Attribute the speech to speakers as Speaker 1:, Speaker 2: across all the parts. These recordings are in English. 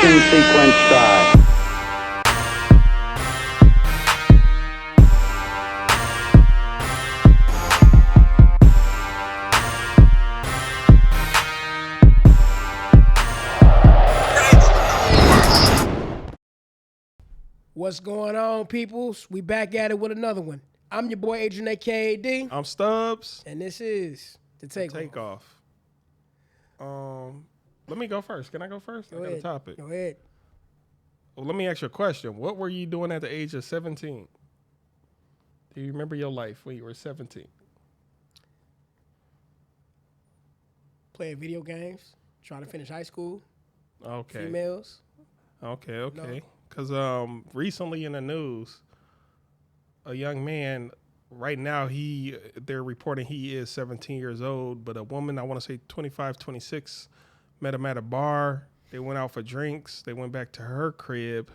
Speaker 1: Ignition sequence start.
Speaker 2: What's going on, peoples? We back at it with another one. I'm your boy adrianakaad.
Speaker 3: I'm Stubbs.
Speaker 2: And this is the
Speaker 3: TakeOff. Let me go first. Can I go first?
Speaker 2: Go
Speaker 3: I got
Speaker 2: ahead.
Speaker 3: a topic.
Speaker 2: Go ahead.
Speaker 3: Well, let me ask you a question. What were you doing at the age of 17? Do you remember your life when you were 17?
Speaker 2: Playing video games, trying to finish high school,
Speaker 3: Okay.
Speaker 2: females.
Speaker 3: Okay. Because recently in the news, a young man, right now, they're reporting he is 17 years old, but a woman, I want to say 25, 26, met him at a bar. They went out for drinks. They went back to her crib.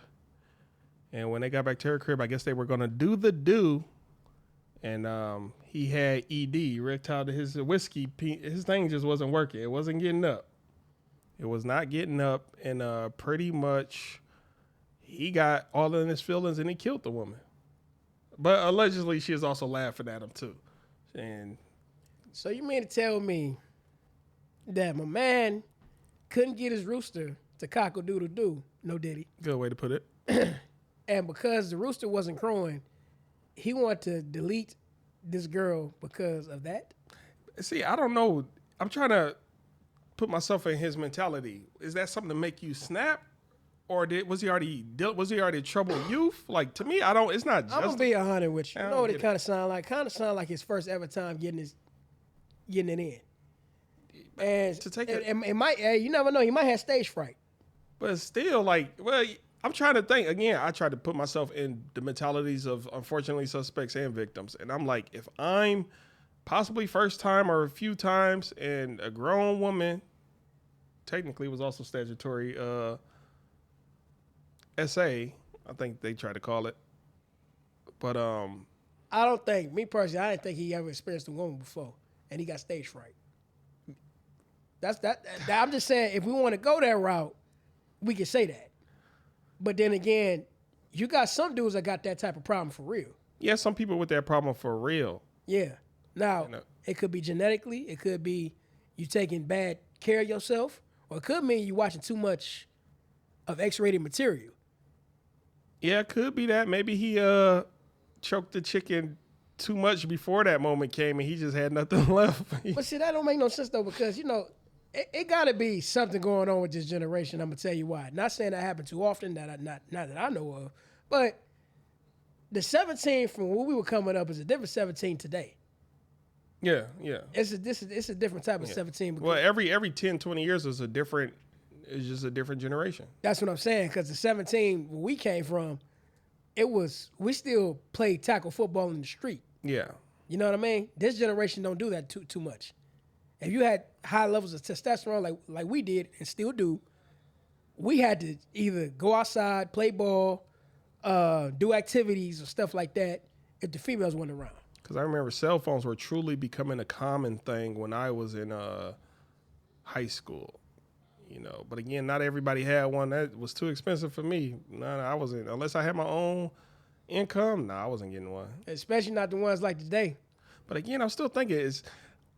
Speaker 3: And when they got back to her crib, I guess they were going to do the do. And he had ED, erectile to his whiskey. His thing just wasn't working. It wasn't getting up. It was not getting up. And pretty much he got all in his feelings and he killed the woman. But allegedly, she is also laughing at him, too. And
Speaker 2: So you mean to tell me that my man couldn't get his rooster to cock-a-doodle-doo, no diddy,
Speaker 3: good way to put it.
Speaker 2: and because the rooster wasn't crowing, he wanted to delete this girl because of that?
Speaker 3: See, I don't know. I'm trying to put myself in his mentality. Is that something to make you snap? Or was he already a troubled youth? Like, to me, it's not just.
Speaker 2: I'm gonna be 100 with you.
Speaker 3: I
Speaker 2: You
Speaker 3: don't
Speaker 2: know what it
Speaker 3: get
Speaker 2: kind of sound like? Kind of sound like his first ever time getting it in. And
Speaker 3: To take
Speaker 2: it might, you never know. He might have stage fright.
Speaker 3: But still, like, well, I'm trying to think. Again, I try to put myself in the mentalities of, unfortunately, suspects and victims. And I'm like, if I'm possibly first time or a few times and a grown woman, technically was also statutory SA, I think they try to call it. But
Speaker 2: I don't think, me personally, I didn't think he ever experienced a woman before, and he got stage fright. I'm just saying, if we want to go that route, we can say that. But then again, you got some dudes that got that type of problem for real.
Speaker 3: yeah, some people with that problem for real.
Speaker 2: Yeah. Now,
Speaker 3: You know.
Speaker 2: it could be genetically. It could be you taking bad care of yourself. Or it could mean you watching too much of X-rated material.
Speaker 3: Yeah, it could be that. Maybe he choked the chicken too much before that moment came and he just had nothing left.
Speaker 2: But see, that don't make no sense, though, because, it got to be something going on with this generation. I'm going to tell you why. Not saying that happened too often, not that I know of. But the 17 from when we were coming up is a different 17 today.
Speaker 3: Yeah.
Speaker 2: It's a different type of 17.
Speaker 3: Well, every 10, 20 years is just a different generation.
Speaker 2: That's what I'm saying, because the 17 where we came from, we still played tackle football in the street.
Speaker 3: Yeah.
Speaker 2: You know what I mean? This generation don't do that too much. If you had high levels of testosterone like we did and still do, we had to either go outside, play ball, do activities or stuff like that if the females weren't around.
Speaker 3: Because I remember cell phones were truly becoming a common thing when I was in high school. But again, not everybody had one. That was too expensive for me. No, I wasn't. Unless I had my own income, I wasn't getting one.
Speaker 2: Especially not the ones like today.
Speaker 3: But again, I'm still thinking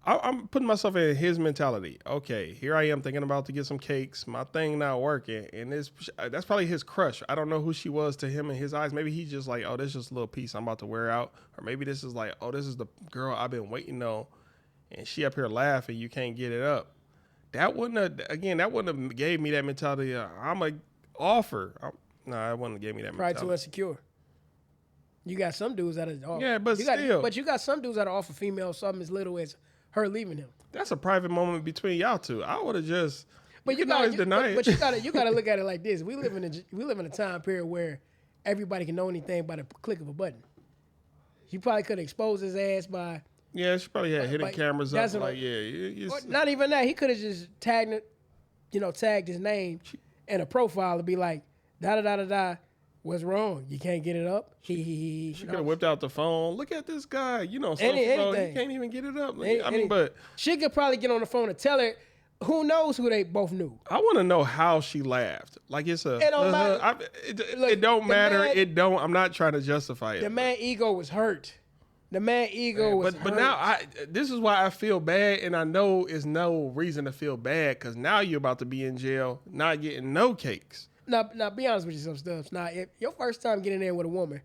Speaker 3: I'm putting myself in his mentality. Okay, here I am thinking about to get some cakes. My thing not working. And that's probably his crush. I don't know who she was to him in his eyes. Maybe he's just like, oh, this is just a little piece I'm about to wear out. Or maybe this is like, oh, this is the girl I've been waiting on. And she up here laughing. You can't get it up. That wouldn't have gave me that mentality. I'm a offer. It wouldn't have gave me that mentality.
Speaker 2: Probably too insecure. You got some dudes that are
Speaker 3: Yeah, but still.
Speaker 2: But you got some dudes that offer females something as little as her leaving him.
Speaker 3: That's a private moment between y'all two. I would have just.
Speaker 2: But you
Speaker 3: always deny it.
Speaker 2: But you gotta look at it like this. We live in a time period where everybody can know anything by the click of a button. You probably could expose his ass by.
Speaker 3: Yeah, she probably had hidden cameras up.
Speaker 2: Not even that. He could have just tagged his name and a profile to be like, da da da da da. What's wrong? You can't get it up?
Speaker 3: She could have whipped out the phone. Look at this guy.
Speaker 2: Anything.
Speaker 3: He can't even get it up.
Speaker 2: But she could probably get on the phone and tell her, Who knows who they both knew?
Speaker 3: I want to know how she laughed. Like it's a.
Speaker 2: It don't matter.
Speaker 3: It don't matter. I'm not trying to justify it.
Speaker 2: The man ego was hurt. The man ego was hurt. But
Speaker 3: now this is why I feel bad, and I know it's no reason to feel bad because now you're about to be in jail, not getting no cakes.
Speaker 2: Now, be honest with you, some stuff. Now, if your first time getting in with a woman,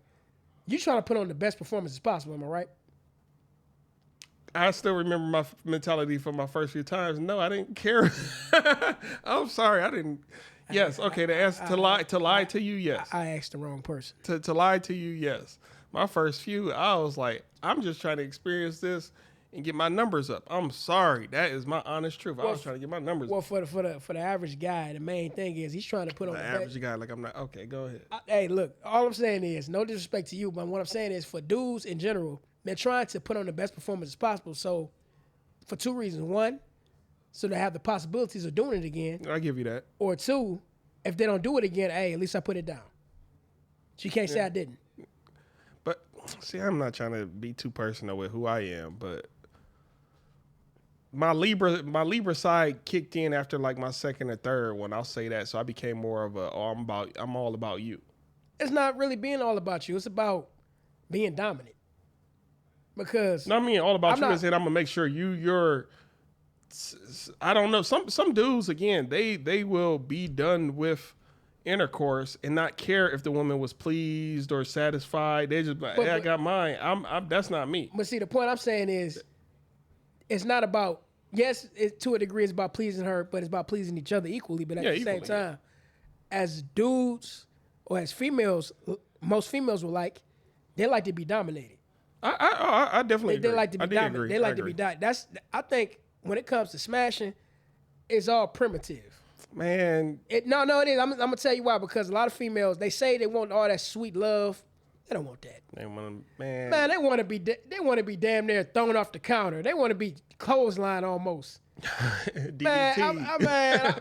Speaker 2: you trying to put on the best performance as possible. Am I right?
Speaker 3: I still remember my mentality from my first few times. No, I didn't care. I'm sorry, I didn't. Yes, okay. To lie to you, yes.
Speaker 2: I asked the wrong person.
Speaker 3: To lie to you, yes. My first few, I was like, I'm just trying to experience this and get my numbers up. I'm sorry, that is my honest truth. I was trying to get my numbers up.
Speaker 2: Well, for the average guy, the main thing is he's trying to put on the
Speaker 3: average guy. Like I'm not okay. Go ahead.
Speaker 2: Hey, look, all I'm saying is no disrespect to you, but what I'm saying is for dudes in general, they're trying to put on the best performance as possible. So, for two reasons: one, so they have the possibilities of doing it again.
Speaker 3: I give you that.
Speaker 2: Or two, if they don't do it again, hey, at least I put it down. She can't say I didn't.
Speaker 3: But see, I'm not trying to be too personal with who I am, but my Libra side kicked in after like my second or third one. I'll say that. So I became more of I'm all about you.
Speaker 2: It's not really being all about you. It's about being dominant. Because
Speaker 3: no, I mean all about you is that I'm gonna make sure you're. I don't know. Some dudes again they will be done with intercourse and not care if the woman was pleased or satisfied. They just like, hey, I got mine. I'm that's not me.
Speaker 2: But see, the point I'm saying is, it's not about to a degree it's about pleasing her, but it's about pleasing each other equally. But at the same time, as dudes or as females, most females will they like to be dominated.
Speaker 3: I definitely agree.
Speaker 2: They like to be dominant. They like to be dominant. I think when it comes to smashing, it's all primitive.
Speaker 3: Man.
Speaker 2: It is. I'm gonna tell you why. Because a lot of females, they say they want all that sweet love. They don't want that.
Speaker 3: They want man.
Speaker 2: Man, they want to be damn near thrown off the counter. They want to be clothesline almost.
Speaker 3: DDT.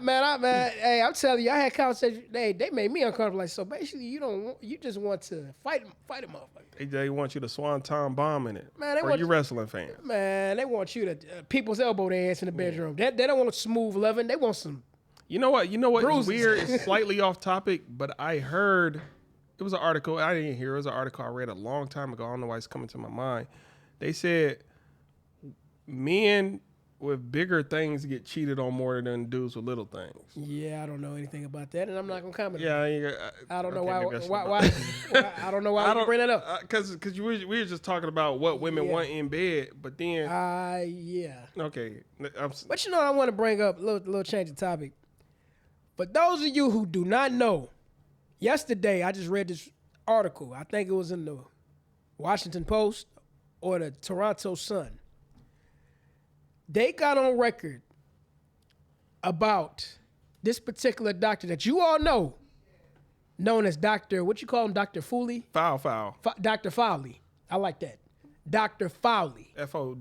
Speaker 2: Man, hey, I'm telling you, I had conversations. They made me uncomfortable. Like, so basically, you just want to fight a motherfucker.
Speaker 3: They want you to swanton bomb in it.
Speaker 2: Man,
Speaker 3: you wrestling fan?
Speaker 2: Man, they want you to people's elbow their ass in the bedroom. They don't want smooth loving. They want some.
Speaker 3: You know what?
Speaker 2: Bruises.
Speaker 3: It's weird. It's slightly off topic, but I heard it was an article. I didn't hear. It was an article I read a long time ago. I don't know why it's coming to my mind. They said men with bigger things get cheated on more than dudes with little things.
Speaker 2: Yeah, I don't know anything about that, and I'm not gonna comment.
Speaker 3: Yeah,
Speaker 2: I don't know why. I don't know why you bring that up.
Speaker 3: Because we were just talking about what women want in bed, but then.
Speaker 2: Yeah.
Speaker 3: Okay.
Speaker 2: But I want to bring up a little change of topic. For those of you who do not know, yesterday I just read this article. I think it was in the Washington Post or the Toronto Sun. They got on record about this particular doctor that you all know, known as Dr. What you call him, Dr. Fooley?
Speaker 3: Fowl.
Speaker 2: Dr. Fowley. I like that. Dr. Fowley.
Speaker 3: FOWL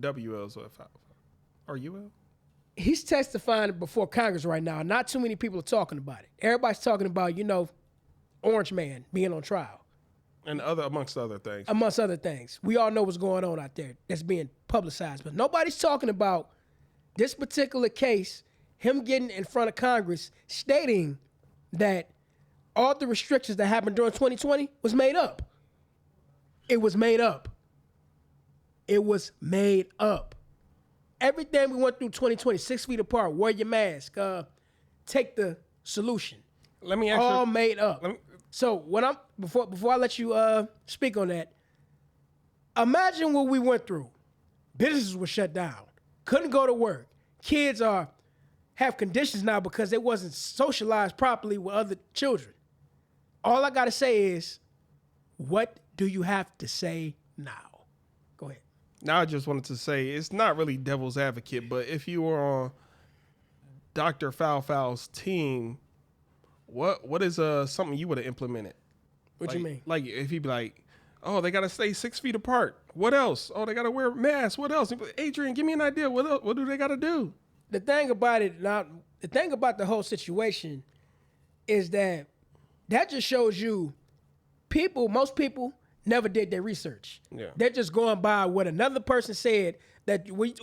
Speaker 3: or UL?
Speaker 2: He's testifying before Congress right now. Not too many people are talking about it. Everybody's talking about, Orange Man being on trial.
Speaker 3: And amongst other things.
Speaker 2: Amongst other things. We all know what's going on out there that's being publicized. But nobody's talking about this particular case, him getting in front of Congress, stating that all the restrictions that happened during 2020 was made up. It was made up. It was made up. Everything we went through 2020, 6 feet apart, wear your mask, take the solution.
Speaker 3: Let me ask
Speaker 2: all made up. So before I let you speak on that, imagine what we went through. Businesses were shut down. Couldn't go to work. Kids have conditions now because they wasn't socialized properly with other children. All I gotta say is, what do you have to say now? Go ahead.
Speaker 3: Now I just wanted to say it's not really devil's advocate, but if you were on Dr. Fowl's team, what is something you would have implemented?
Speaker 2: What you mean?
Speaker 3: Like if he'd be like, oh, they gotta stay 6 feet apart. What else? Oh, they gotta wear masks. What else? Adrian, give me an idea. What else? What do they gotta do?
Speaker 2: The thing about it now, the thing about the whole situation is that just shows you most people, never did their research.
Speaker 3: Yeah.
Speaker 2: They're just going by what another person said. That what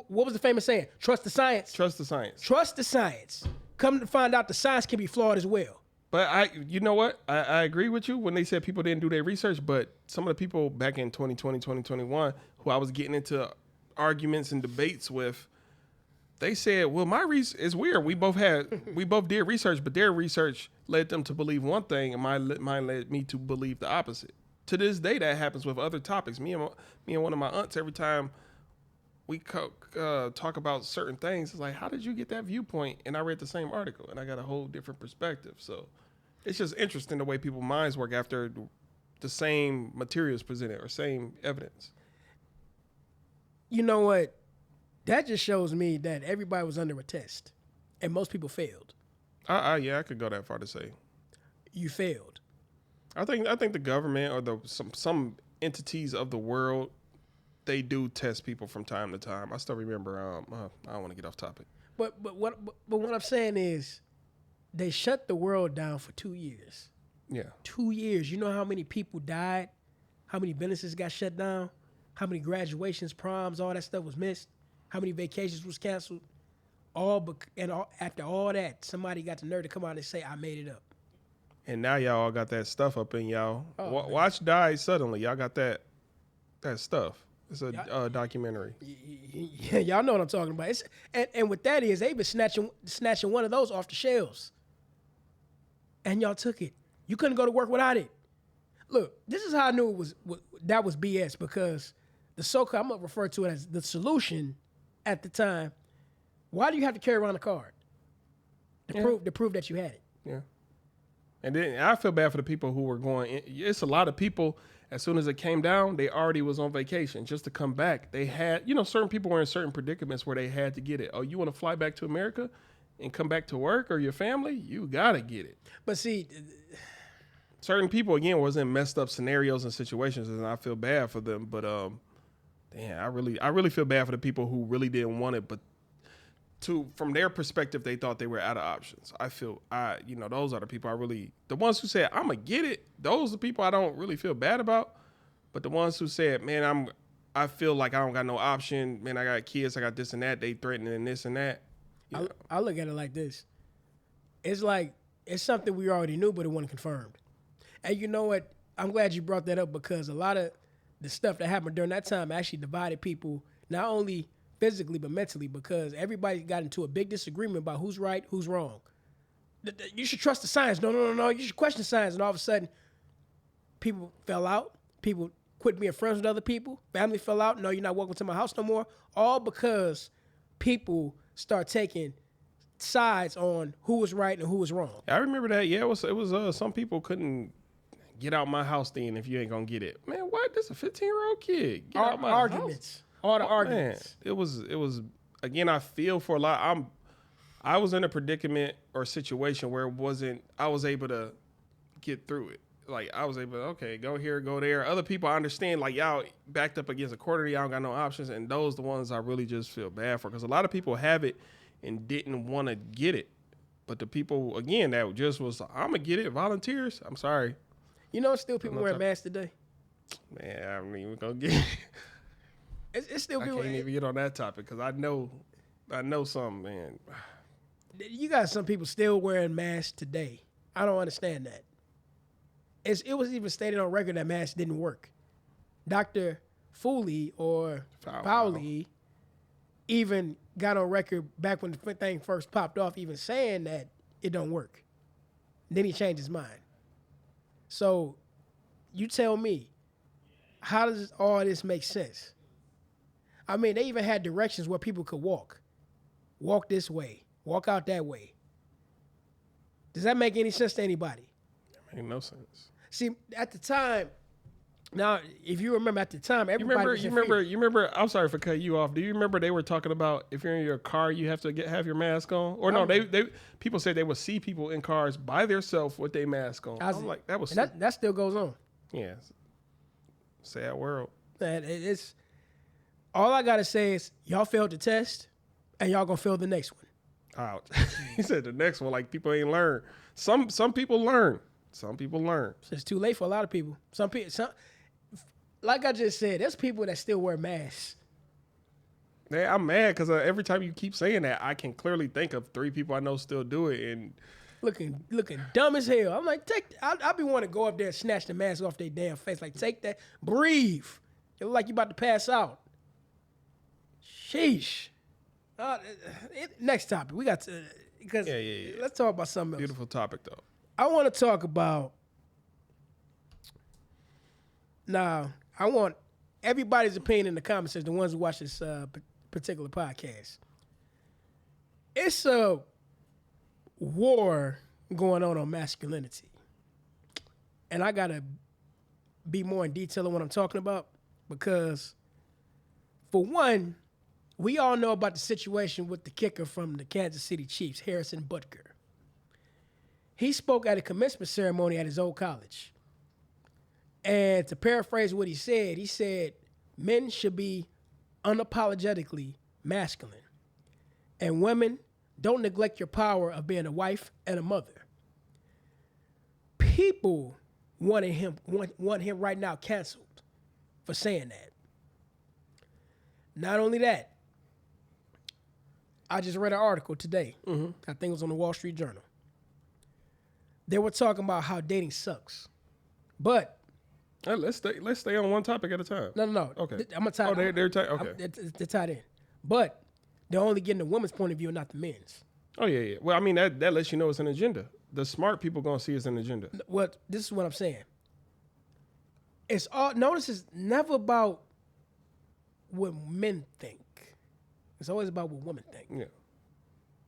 Speaker 2: was the famous saying? Trust the science.
Speaker 3: Trust the science.
Speaker 2: Trust the science. Come to find out the science can be flawed as well.
Speaker 3: But you know what? I agree with you when they said people didn't do their research, but some of the people back in 2020, 2021, who I was getting into arguments and debates with, they said, well, my research is weird. We both did research, but their research led them to believe one thing, and mine led me to believe the opposite. To this day, that happens with other topics. Me and one of my aunts, every time we talk about certain things, it's like, how did you get that viewpoint? And I read the same article, and I got a whole different perspective. So it's just interesting the way people's minds work after the same materials presented or same evidence.
Speaker 2: You know what? That just shows me that everybody was under a test, and most people failed.
Speaker 3: Yeah, I could go that far to say.
Speaker 2: You failed.
Speaker 3: I think the government or some entities of the world, they do test people from time to time. I still remember. I don't want to get off topic. But
Speaker 2: what I'm saying is, they shut the world down for 2 years.
Speaker 3: Yeah.
Speaker 2: 2 years. You know how many people died? How many businesses got shut down? How many graduations, proms, all that stuff was missed? How many vacations was canceled? After all that, somebody got the nerve to come out and say, I made it up.
Speaker 3: And now y'all all got that stuff up in y'all.
Speaker 2: Watch
Speaker 3: Die Suddenly. Y'all got that stuff. It's a documentary.
Speaker 2: Yeah, y'all know what I'm talking about. And what that is, they've been snatching one of those off the shelves. And y'all took it. You couldn't go to work without it. Look, this is how I knew that was BS, because the so-called, I'm going to refer to it as the solution at the time. Why do you have to carry around a card? To prove that you had it.
Speaker 3: Yeah. And then I feel bad for the people who were going. It's a lot of people, as soon as it came down, they already was on vacation. Just to come back, they had, certain people were in certain predicaments where they had to get it. Oh, you want to fly back to America and come back to work or your family? You got to get it.
Speaker 2: But see,
Speaker 3: certain people, again, was in messed up scenarios and situations, and I feel bad for them. But, damn, I really feel bad for the people who really didn't want it, but from their perspective, they thought they were out of options. Those are the people the ones who said, I'm going to get it. Those are the people I don't really feel bad about. But the ones who said, man, I feel like I don't got no option. Man, I got kids, I got this and that. They threatening this and that.
Speaker 2: I look at it like this. It's like, it's something we already knew, but it wasn't confirmed. And you know what? I'm glad you brought that up, because a lot of the stuff that happened during that time actually divided people, not only physically, but mentally, because everybody got into a big disagreement about who's right, who's wrong. You should trust the science. No. You should question science. And all of a sudden, people fell out. People quit being friends with other people. Family fell out. No, you're not welcome to my house no more. All because people start taking sides on who was right and who was wrong.
Speaker 3: I remember that. Yeah, it was some people couldn't get out my house then if you ain't gonna get it. Man, what? This is a 15-year-old kid. Get out my
Speaker 2: arguments.
Speaker 3: House.
Speaker 2: All the arguments.
Speaker 3: Man, it was again, I feel for a lot. I was in a predicament or situation where I was able to get through it. Like, I was able to, okay, go here, go there. Other people, I understand, like, y'all backed up against a quarter, y'all don't got no options, and those the ones I really just feel bad for, because a lot of people have it and didn't want to get it. But the people, again, that just was, I'm going to get it, volunteers, I'm sorry.
Speaker 2: Still people wearing masks today.
Speaker 3: Man, I mean, we're going to get it.
Speaker 2: It's still people.
Speaker 3: I can't even get on that topic because I know something, man.
Speaker 2: You got some people still wearing masks today. I don't understand that. It was even stated on record that masks didn't work. Dr. Foley or Fowley even got on record back when the thing first popped off, even saying that it don't work. Then he changed his mind. So you tell me, how does all this make sense? I mean, they even had directions where people could walk. Walk this way. Walk out that way. Does that make any sense to anybody?
Speaker 3: It made no sense.
Speaker 2: See, at the time, now, if you remember at the time, everybody
Speaker 3: you remember, I'm sorry for cutting you off. Do you remember they were talking about if you're in your car, you have to have your mask on? Or no, people said they would see people in cars by themselves with their mask on. I'm like, that was...
Speaker 2: That still goes on.
Speaker 3: Yeah. Sad world.
Speaker 2: And it's... All I got to say is y'all failed the test, and y'all going to fail the next one.
Speaker 3: Ouch. He said the next one, like people ain't learned. Some people learn. Some people learn.
Speaker 2: It's too late for a lot of people. Some people, like I just said, there's people that still wear masks.
Speaker 3: Yeah, I'm mad because every time you keep saying that, I can clearly think of 3 people I know still do it, and
Speaker 2: looking dumb as hell. I'm like, I'll be wanting to go up there and snatch the mask off their damn face. Like, take that, breathe. It look like you about to pass out. Sheesh. Next topic. We got to, because let's talk about something else.
Speaker 3: Beautiful topic, though.
Speaker 2: I want to talk about, now, I want everybody's opinion in the comments, the ones who watch this particular podcast. It's a war going on masculinity. And I got to be more in detail on what I'm talking about because, for one, we all know about the situation with the kicker from the Kansas City Chiefs, Harrison Butker. He spoke at a commencement ceremony at his old college. And to paraphrase what he said, men should be unapologetically masculine. And women, don't neglect your power of being a wife and a mother. People want him right now canceled for saying that. Not only that, I just read an article today. I think it was on the Wall Street Journal. They were talking about how dating sucks. But
Speaker 3: let's stay on one topic at a time.
Speaker 2: No.
Speaker 3: Okay.
Speaker 2: I'm gonna tie.
Speaker 3: Oh, they're tied. Okay.
Speaker 2: They're tied in, but they're only getting the woman's point of view, not the men's.
Speaker 3: Oh yeah. Well, I mean that lets you know it's an agenda. The smart people gonna see it's an agenda.
Speaker 2: Well, this is what I'm saying. It's all. Notice it's never about what men think. It's always about what women think.
Speaker 3: Yeah.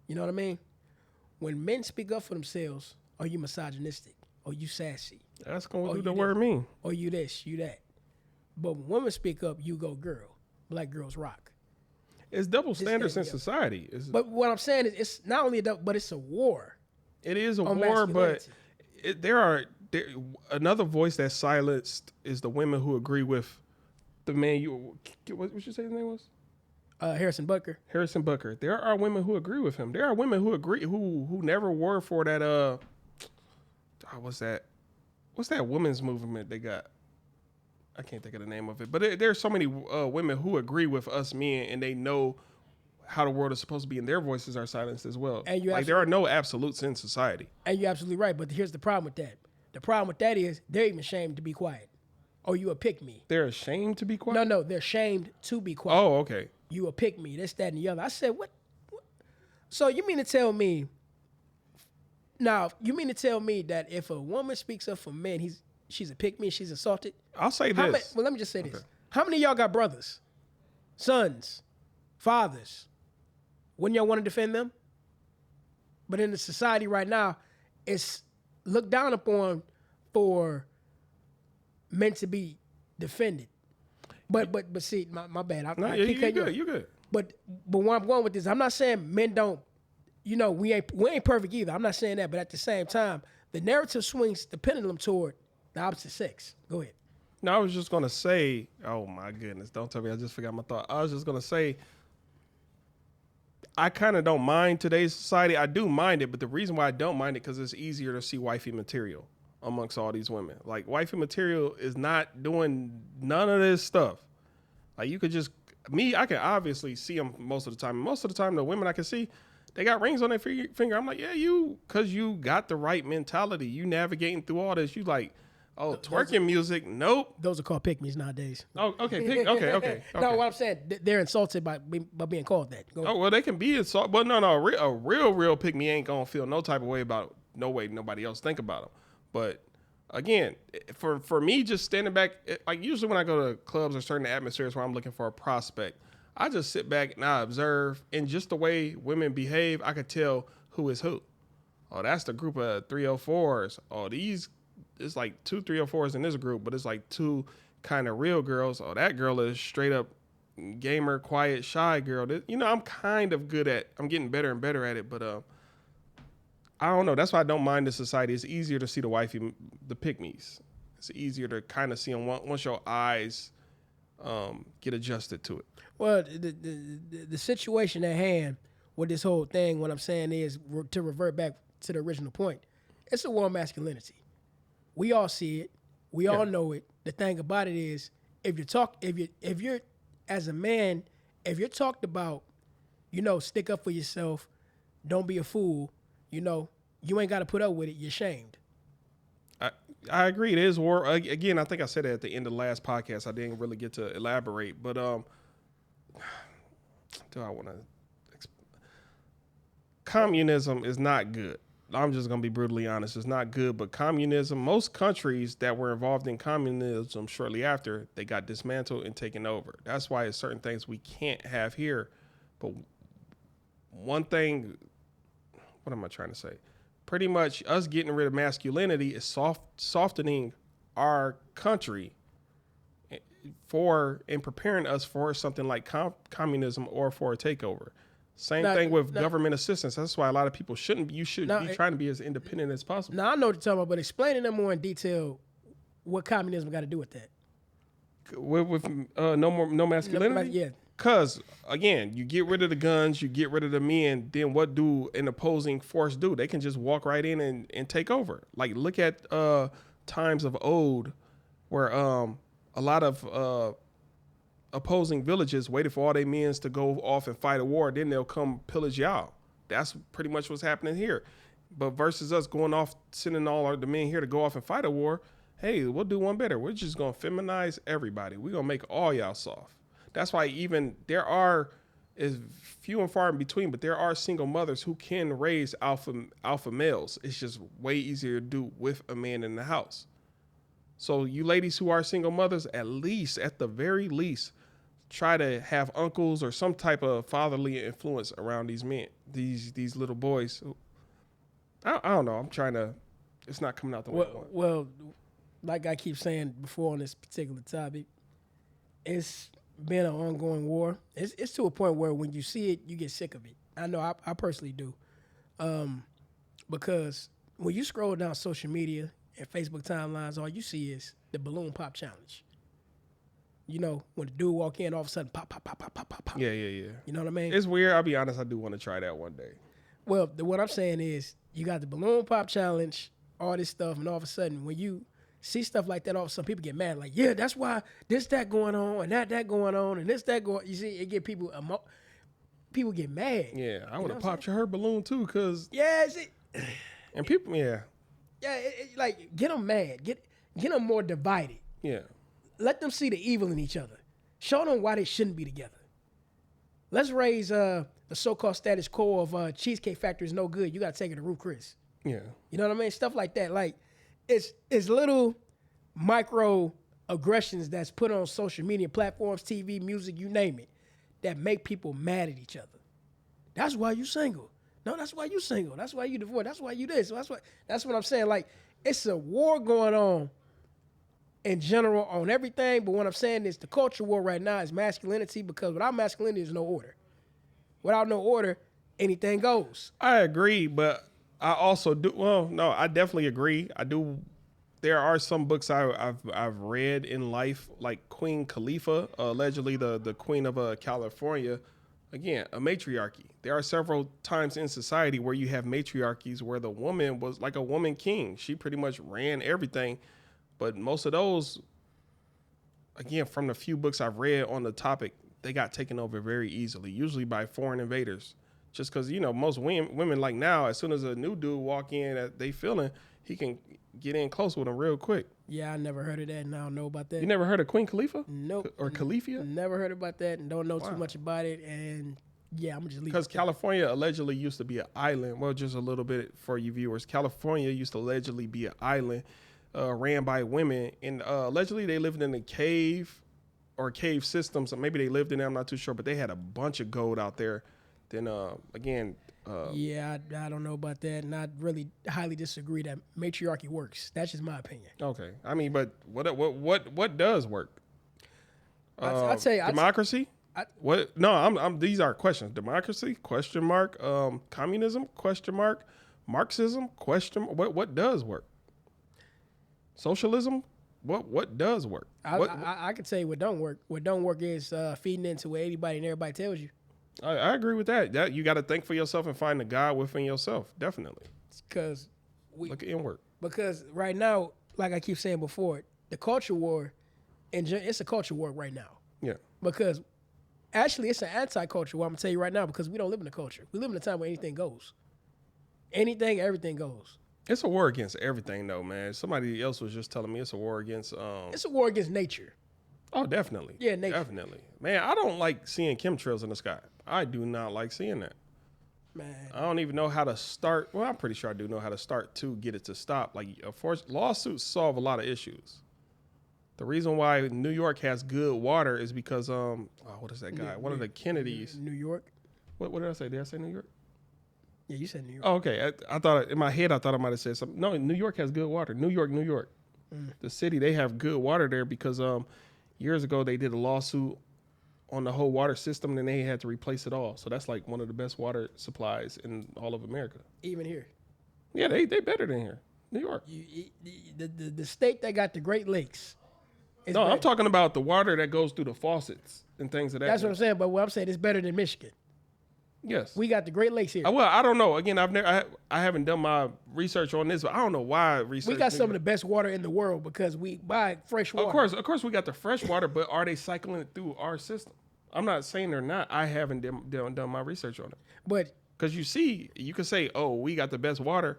Speaker 2: You know what I mean? When men speak up for themselves, are you misogynistic? Are you sassy?
Speaker 3: That's what do the word mean.
Speaker 2: Or you this, you that. But when women speak up, you go girl. Black girls rock.
Speaker 3: It's double standards in society.
Speaker 2: But what I'm saying is, it's not only a double, but it's a war.
Speaker 3: It is a war, but another voice that's silenced is the women who agree with the man. What you say his name was?
Speaker 2: Harrison Butker.
Speaker 3: Harrison Butker. There are women who agree with him. There are women who agree who never were for that. What's that women's movement they got? I can't think of the name of it. But there's so many women who agree with us men, and they know how the world is supposed to be, and their voices are silenced as well. And there are no absolutes in society.
Speaker 2: And you're absolutely right. But here's the problem with that. The problem with that is they're even ashamed to be quiet. Oh, you a pick me.
Speaker 3: They're ashamed to be quiet?
Speaker 2: No, they're ashamed to be quiet.
Speaker 3: Oh, okay.
Speaker 2: You a pick me, this, that, and the other. I said, what? So you mean to tell me, that if a woman speaks up for men, she's a pick me, she's assaulted?
Speaker 3: I'll say this.
Speaker 2: Well, let me just say this. How many of y'all got brothers, sons, fathers? Wouldn't y'all want to defend them? But in the society right now, it's looked down upon for men to be defended. But see, my bad.
Speaker 3: You're good.
Speaker 2: But where I'm going with this, I'm not saying men don't. We ain't perfect either. I'm not saying that. But at the same time, the narrative swings the pendulum toward the opposite sex. Go ahead.
Speaker 3: No, I was just gonna say. Oh my goodness! Don't tell me I just forgot my thought. I was just gonna say. I kind of don't mind today's society. I do mind it, but the reason why I don't mind it because it's easier to see wifey material amongst all these women. Like, wifey material is not doing none of this stuff. Like, you could just, I can obviously see them most of the time. Most of the time, the women I can see, they got rings on their finger. I'm like, yeah, because you got the right mentality. You navigating through all this. You like, twerking music, nope.
Speaker 2: Those are called pick-me's nowadays.
Speaker 3: Oh, okay, okay.
Speaker 2: No, what I'm saying, they're insulted by being called that.
Speaker 3: Oh, well, they can be insulted. But no, a real pick-me ain't going to feel no type of way about no way nobody else think about them. But again, for me, just standing back, like usually when I go to clubs or certain atmospheres where I'm looking for a prospect, I just sit back and I observe, and just the way women behave, I could tell who is who. Oh, that's the group of 304s. Oh, it's like 2 304s in this group, but it's like 2 kind of real girls. Oh, that girl is straight up gamer, quiet, shy girl. I'm kind of I'm getting better and better at it, but I don't know. That's why I don't mind the society. It's easier to see the pick-me's. It's easier to kind of see them once your eyes get adjusted to it.
Speaker 2: Well, the situation at hand with this whole thing, what I'm saying is, to revert back to the original point, it's a war on masculinity. We all see it. We all know it. The thing about it is, if you're as a man, if you're talked about, stick up for yourself, don't be a fool, you ain't got to put up with it. You're shamed.
Speaker 3: I agree. It is war. Again, I think I said it at the end of the last podcast. I didn't really get to elaborate, but do I want to? Communism is not good. I'm just going to be brutally honest. It's not good, but communism, most countries that were involved in communism shortly after, they got dismantled and taken over. That's why it's certain things we can't have here. But one thing, what am I trying to say? Pretty much us getting rid of masculinity is softening our country and preparing us for something like communism or for a takeover. Same thing with government assistance. That's why a lot of people you should be trying to be as independent as possible.
Speaker 2: Now, I know what you're talking about, but explain to them more in detail what communism got to do with that.
Speaker 3: With no masculinity?
Speaker 2: Yeah.
Speaker 3: Because, again, you get rid of the guns, you get rid of the men, then what do an opposing force do? They can just walk right in and take over. Like, look at times of old where a lot of opposing villages waited for all their men to go off and fight a war, then they'll come pillage y'all. That's pretty much what's happening here. But versus us going off, sending all the men here to go off and fight a war, hey, we'll do one better. We're just going to feminize everybody. We're going to make all y'all soft. That's why even is few and far in between, but there are single mothers who can raise alpha males. It's just way easier to do with a man in the house. So you ladies who are single mothers, at the very least, try to have uncles or some type of fatherly influence around these men, these little boys. I don't know. I'm trying to. It's not coming out the way I want.
Speaker 2: Well, like I keep saying before on this particular topic, it's been an ongoing war. It's to a point where when you see it, you get sick of it. I know I personally do, because when you scroll down social media and Facebook timelines, all you see is the balloon pop challenge. When the dude walk in, all of a sudden, pop, pop, pop, pop, pop, pop, pop.
Speaker 3: Yeah.
Speaker 2: You know what I mean?
Speaker 3: It's weird. I'll be honest. I do want to try that one day.
Speaker 2: Well, what I'm saying is you got the balloon pop challenge, all this stuff, and all of a sudden when you see stuff like that, all of a sudden people get mad. Like, yeah, that's why that going on, and that going on, and that going. You see, it get people get mad.
Speaker 3: Yeah, I would have popped her balloon too, cause and people,
Speaker 2: like get them mad, get them more divided.
Speaker 3: Yeah.
Speaker 2: Let them see the evil in each other. Show them why they shouldn't be together. Let's raise the so-called status quo of Cheesecake Factory is no good. You got to take it to Ruth Chris.
Speaker 3: Yeah.
Speaker 2: You know what I mean? Stuff like that. Like, it's little micro aggressions that's put on social media platforms, TV, music, you name it, that make people mad at each other. That's why you single. No, that's why you single. That's why you divorced. That's why you this. That's what I'm saying. Like, it's a war going on in general on everything, but what I'm saying is the culture war right now is masculinity, because without masculinity, there's no order. Without no order, anything goes.
Speaker 3: I agree, but I also do. Well, no, I definitely agree. I do. There are some books I've read in life, like Queen Khalifa, allegedly the queen of California. Again, a matriarchy. There are several times in society where you have matriarchies where the woman was like a woman king. She pretty much ran everything. But most of those, again, from the few books I've read on the topic, they got taken over very easily, usually by foreign invaders. Just because, most women like now, as soon as a new dude walk in that they feeling, he can get in close with them real quick.
Speaker 2: Yeah, I never heard of that, and I don't know about that.
Speaker 3: You never heard of Queen Khalifa?
Speaker 2: Nope.
Speaker 3: Or Khalifa?
Speaker 2: Never heard about that and don't know too much about it. And yeah, I'm going to just leave it.
Speaker 3: Because California allegedly used to be an island. Well, just a little bit for you viewers. California used to allegedly be an island ran by women, and allegedly they lived in a cave or cave systems. Maybe they lived in there, I'm not too sure, but they had a bunch of gold out there. Then again,
Speaker 2: yeah, I don't know about that, and I really highly disagree that matriarchy works. That's just my opinion.
Speaker 3: Okay, I mean, but what does work?
Speaker 2: I'll tell you,
Speaker 3: democracy. What? No, I'm. These are questions. Democracy? Question mark. Communism? Question mark. Marxism? Question. What does work? Socialism? What does work?
Speaker 2: I can tell you what don't work. What don't work is feeding into what anybody and everybody tells you.
Speaker 3: I agree with that. That you got to think for yourself and find the God within yourself. Definitely.
Speaker 2: Because
Speaker 3: look inward.
Speaker 2: Because right now like I keep saying before, the culture war, it's a culture war right now.
Speaker 3: Yeah.
Speaker 2: Because actually, it's an anti-culture war. I'm gonna tell you right now because we don't live in a culture. We live in a time where anything goes. Everything goes.
Speaker 3: It's a war against everything, though, man. Somebody else was just telling me it's a war against.
Speaker 2: It's a war against nature.
Speaker 3: Oh, definitely.
Speaker 2: Yeah, nature.
Speaker 3: Definitely. Man, I don't like seeing chemtrails in the sky. I do not like seeing that.
Speaker 2: Man,
Speaker 3: I don't even know how to start. Well, I'm pretty sure I do know how to start to get it to stop. Like, of course, lawsuits solve a lot of issues. The reason why New York has good water is because, what is that guy? One of the Kennedys.
Speaker 2: New York.
Speaker 3: What did I say? Did I say New York?
Speaker 2: Yeah, you said New York.
Speaker 3: Oh, okay. I thought in my head I thought I might have said something. No, New York has good water. New York. The city, they have good water there because years ago they did a lawsuit on the whole water system and they had to replace it all. So that's like one of the best water supplies in all of America.
Speaker 2: Even here.
Speaker 3: Yeah, they better than here. New York.
Speaker 2: The state that got the Great Lakes.
Speaker 3: No, I'm talking about the water that goes through the faucets and things of that.
Speaker 2: That's what I'm saying. But what I'm saying is better than Michigan.
Speaker 3: Yes.
Speaker 2: We got the Great Lakes here.
Speaker 3: Well, I don't know. Again, I haven't done my research on this, but I don't know why research.
Speaker 2: We got some of the best water in the world because we buy fresh water.
Speaker 3: Of course, we got the fresh water, but are they cycling it through our system? I'm not saying they're not. I haven't done my research on it.
Speaker 2: But
Speaker 3: because you can say, oh, we got the best water.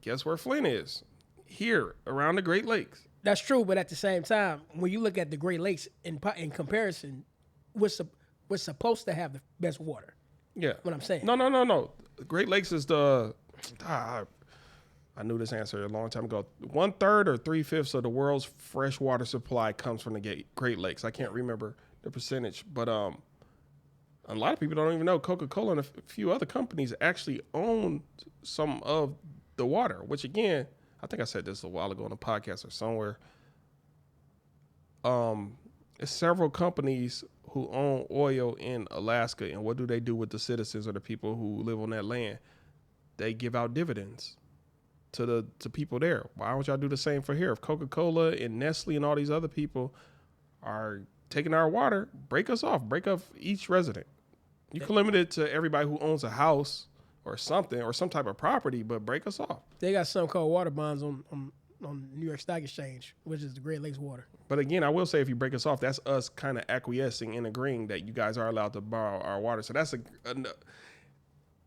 Speaker 3: Guess where Flint is? Here, around the Great Lakes.
Speaker 2: that's true. But at the same time, when you look at the Great Lakes in comparison, we're supposed to have the best water.
Speaker 3: Yeah.
Speaker 2: What I'm saying.
Speaker 3: No. Great Lakes is the. I knew this answer a long time ago. 1/3 or 3/5 of the world's fresh water supply comes from the Great Lakes. I can't remember the percentage, but a lot of people don't even know Coca-Cola and a few other companies actually own some of the water. Which again, I think I said this a while ago on a podcast or somewhere. It's several companies who own oil in Alaska, and what do they do with the citizens or the people who live on that land? They give out dividends to people there. Why don't y'all do the same for here? If Coca-Cola and Nestle and all these other people are taking our water, break us off. Break off each resident. You can limit it to everybody who owns a house or something or some type of property, but break us off.
Speaker 2: They got something called water bonds on New York Stock Exchange, which is the Great Lakes water.
Speaker 3: But again, I will say if you break us off, that's us kind of acquiescing and agreeing that you guys are allowed to borrow our water. So that's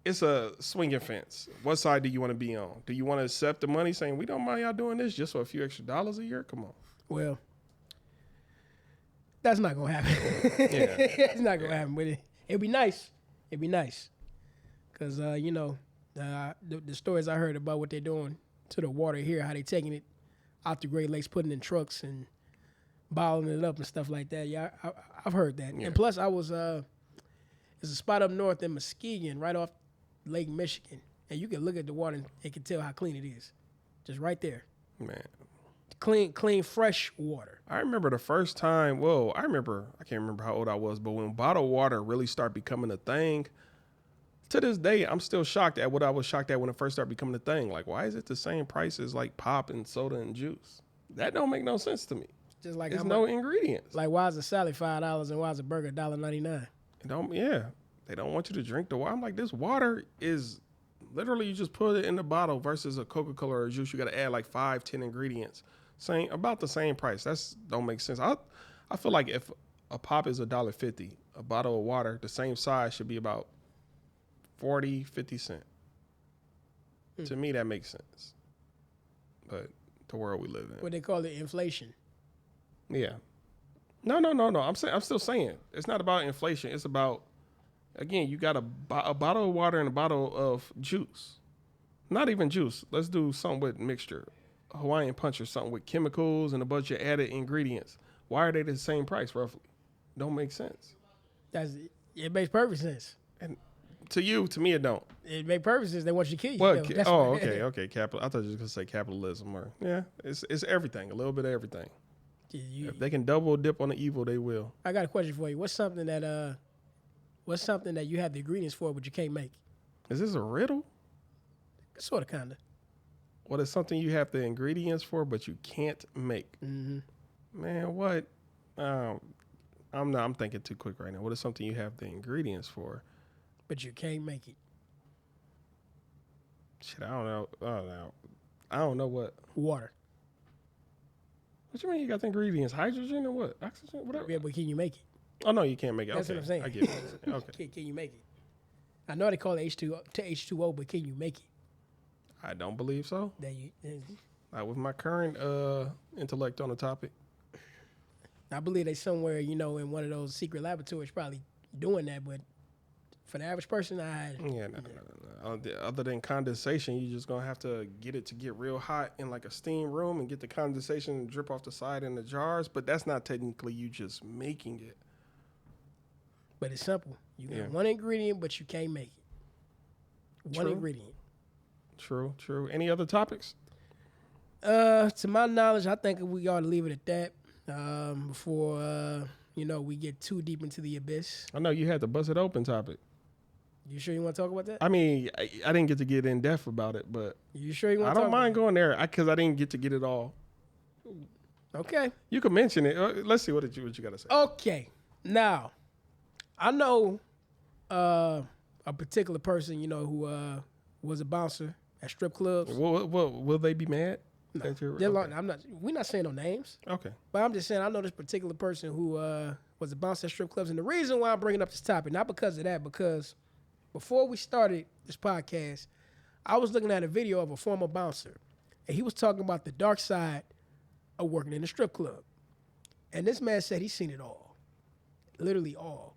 Speaker 3: it's a swinging fence. What side do you want to be on? Do you want to accept the money saying we don't mind y'all doing this just for a few extra dollars a year? Come on.
Speaker 2: Well, that's not gonna happen.
Speaker 3: Yeah.
Speaker 2: It's not gonna happen. But it'd be nice. It'd be nice, cause the stories I heard about what they're doing to the water here, how they taking it out the Great Lakes, putting it in trucks and bottling it up and stuff like that. Yeah, I've heard that. Yeah. And plus, I was there's a spot up north in Muskegon, right off Lake Michigan, and you can look at the water and it can tell how clean it is, just right there.
Speaker 3: Man,
Speaker 2: clean, fresh water.
Speaker 3: I remember the first time. Well, I can't remember how old I was, but when bottled water really started becoming a thing. To this day, I'm still shocked at what I was shocked at when it first started becoming a thing. Like, why is it the same price as like pop and soda and juice? That don't make no sense to me.
Speaker 2: Just like
Speaker 3: there's no ingredients.
Speaker 2: Like, why is a salad $5 and why is a burger $1.99?
Speaker 3: They don't want you to drink the water. I'm like, this water is literally you just put it in the bottle versus a Coca-Cola or a juice. You got to add like 5-10 ingredients. About the same price. That's don't make sense. I feel like if a pop is $1.50, a bottle of water the same size should be about 40-50 cents. To me, that makes sense. But the world we live in.
Speaker 2: What they call it, inflation.
Speaker 3: Yeah. No. I'm still saying it's not about inflation. It's about, again, you got a bottle of water and a bottle of juice. Not even juice. Let's do something with mixture. Hawaiian punch or something with chemicals and a bunch of added ingredients. Why are they the same price roughly? Don't make sense.
Speaker 2: It makes perfect sense.
Speaker 3: And to me, it don't.
Speaker 2: It makes perfect sense. They want you to kill you.
Speaker 3: Well, okay. Capital. I thought you were gonna say capitalism or it's everything. A little bit of everything. If they can double dip on the evil, they will.
Speaker 2: I got a question for you. What's something that you have the ingredients for but you can't make?
Speaker 3: Is this a riddle?
Speaker 2: Sort of, kinda.
Speaker 3: What is something you have the ingredients for but you can't make?
Speaker 2: Mm-hmm.
Speaker 3: Man, what? I'm thinking too quick right now. What is something you have the ingredients for
Speaker 2: but you can't make it?
Speaker 3: Shit, I don't know. I don't know what.
Speaker 2: Water.
Speaker 3: What you mean you got the ingredients? Hydrogen or what? Oxygen? Whatever.
Speaker 2: Yeah, but can you make it?
Speaker 3: Oh, no, you can't make it.
Speaker 2: That's
Speaker 3: okay.
Speaker 2: what I'm saying.
Speaker 3: I get it. Okay.
Speaker 2: Can you make it? I know they call it H2O, but can you make it?
Speaker 3: I don't believe so.
Speaker 2: Then
Speaker 3: Not with my current intellect on the topic.
Speaker 2: I believe they somewhere, in one of those secret laboratories probably doing that, but for the average person,
Speaker 3: No. Other than condensation, you're just going to have to get it to get real hot in like a steam room and get the condensation and drip off the side in the jars. But that's not technically you just making it.
Speaker 2: But it's simple. You got one ingredient, but you can't make it. One ingredient.
Speaker 3: True. Any other topics?
Speaker 2: To my knowledge, I think we ought to leave it at that before, we get too deep into the abyss.
Speaker 3: I know you had the bust it open topic.
Speaker 2: You sure you want to talk about that?
Speaker 3: I mean, I didn't get to get in depth about it, but
Speaker 2: you sure you want to
Speaker 3: I
Speaker 2: talk
Speaker 3: don't mind
Speaker 2: about
Speaker 3: going there because I didn't get to get it all.
Speaker 2: Okay.
Speaker 3: You can mention it. Let's see what you got to say.
Speaker 2: Okay. Now, I know a particular person, who was a bouncer at strip clubs.
Speaker 3: Will they be mad?
Speaker 2: No,
Speaker 3: okay.
Speaker 2: We're not saying no names.
Speaker 3: Okay.
Speaker 2: But I'm just saying I know this particular person who was a bouncer at strip clubs, and the reason why I'm bringing up this topic, not because of that, because before we started this podcast, I was looking at a video of a former bouncer, and he was talking about the dark side of working in a strip club. And this man said he's seen it all, literally all.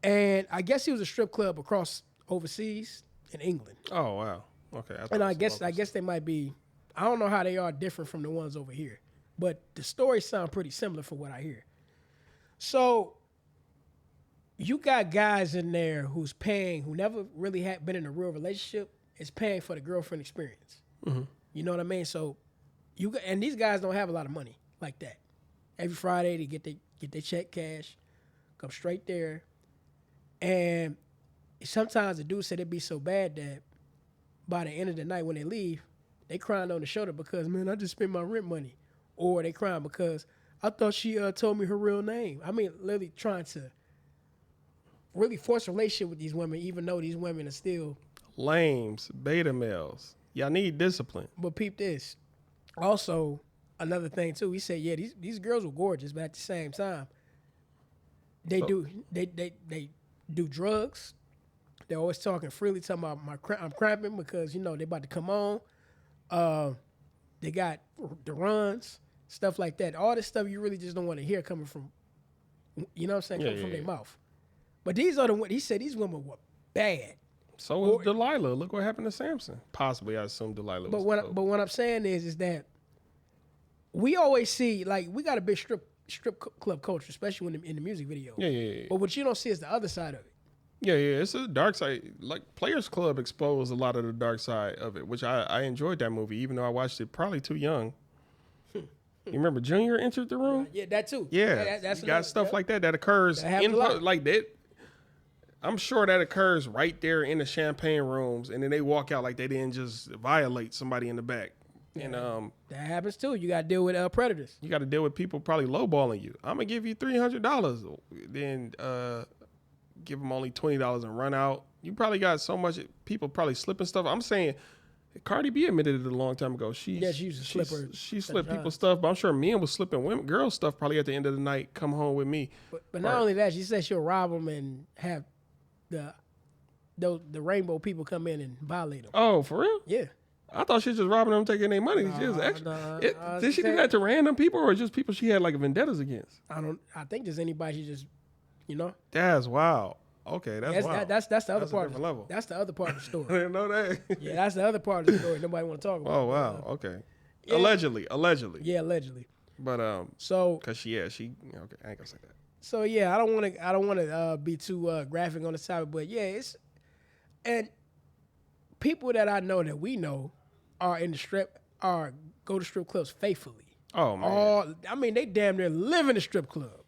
Speaker 2: And I guess he was a strip club across overseas in England.
Speaker 3: Oh wow. Okay.
Speaker 2: I guess they might be. I don't know how they are different from the ones over here, but the stories sound pretty similar from what I hear. So you got guys in there who's paying, who never really had been in a real relationship, is paying for the girlfriend experience.
Speaker 3: Mm-hmm.
Speaker 2: You know what I mean? So and these guys don't have a lot of money like that. Every Friday they get their check cash, come straight there, and sometimes the dude said it'd be so bad that by the end of the night when they leave, they crying on the shoulder because, man, I just spent my rent money. Or they crying because I thought she told me her real name. I mean, literally trying to really force a relationship with these women, even though these women are still
Speaker 3: lames, beta males. Y'all need discipline.
Speaker 2: But peep this. Also, another thing too, he said, yeah, these girls were gorgeous, but at the same time, they do drugs. They're always talking freely, talking about I'm cramping because, they about to come on. They got the runs, stuff like that. All this stuff you really just don't want to hear coming from, coming from their mouth. But these are he said these women were bad.
Speaker 3: So was Delilah. Look what happened to Samson. Possibly, I assume Delilah was
Speaker 2: But what I'm saying is that we always see, like, we got a big strip club culture, especially in the music video.
Speaker 3: Yeah.
Speaker 2: But what you don't see is the other side of it.
Speaker 3: Yeah, it's a dark side. Like, Players Club exposed a lot of the dark side of it, which I enjoyed that movie, even though I watched it probably too young. You remember Junior entered the room?
Speaker 2: Yeah, that too.
Speaker 3: Yeah,
Speaker 2: that's
Speaker 3: you got stuff like that occurs like that. I'm sure that occurs right there in the champagne rooms, and then they walk out like they didn't just violate somebody in the back. Yeah. And
Speaker 2: that happens too. You got to deal with predators.
Speaker 3: You got to deal with people probably lowballing you. I'm gonna give you $300, then give them only $20 and run out. You probably got so much people probably slipping stuff. I'm saying Cardi B admitted it a long time ago. She used to slipper. She slipped people's stuff, but I'm sure men was slipping girls' stuff probably at the end of the night. Come home with me.
Speaker 2: But not only that, she said she'll rob them and have the rainbow people come in and violate them.
Speaker 3: Oh, for real?
Speaker 2: Yeah.
Speaker 3: I thought she was just robbing them, taking their money. Did she do that to random people or just people she had like vendettas against?
Speaker 2: I think just anybody she just,
Speaker 3: That's wild. Okay, that's wild.
Speaker 2: That's the other part.
Speaker 3: Level.
Speaker 2: That's the other part of the story.
Speaker 3: I didn't know that.
Speaker 2: Yeah, that's the other part of the story nobody want to talk about.
Speaker 3: Oh wow. Okay. Yeah. Allegedly.
Speaker 2: Yeah, allegedly.
Speaker 3: But
Speaker 2: so
Speaker 3: because she okay, I ain't gonna say that.
Speaker 2: So yeah, I don't want to be too graphic on the topic, but yeah, and people that I know that we know are in the go to strip clubs faithfully.
Speaker 3: Oh man.
Speaker 2: They damn near live in the strip club.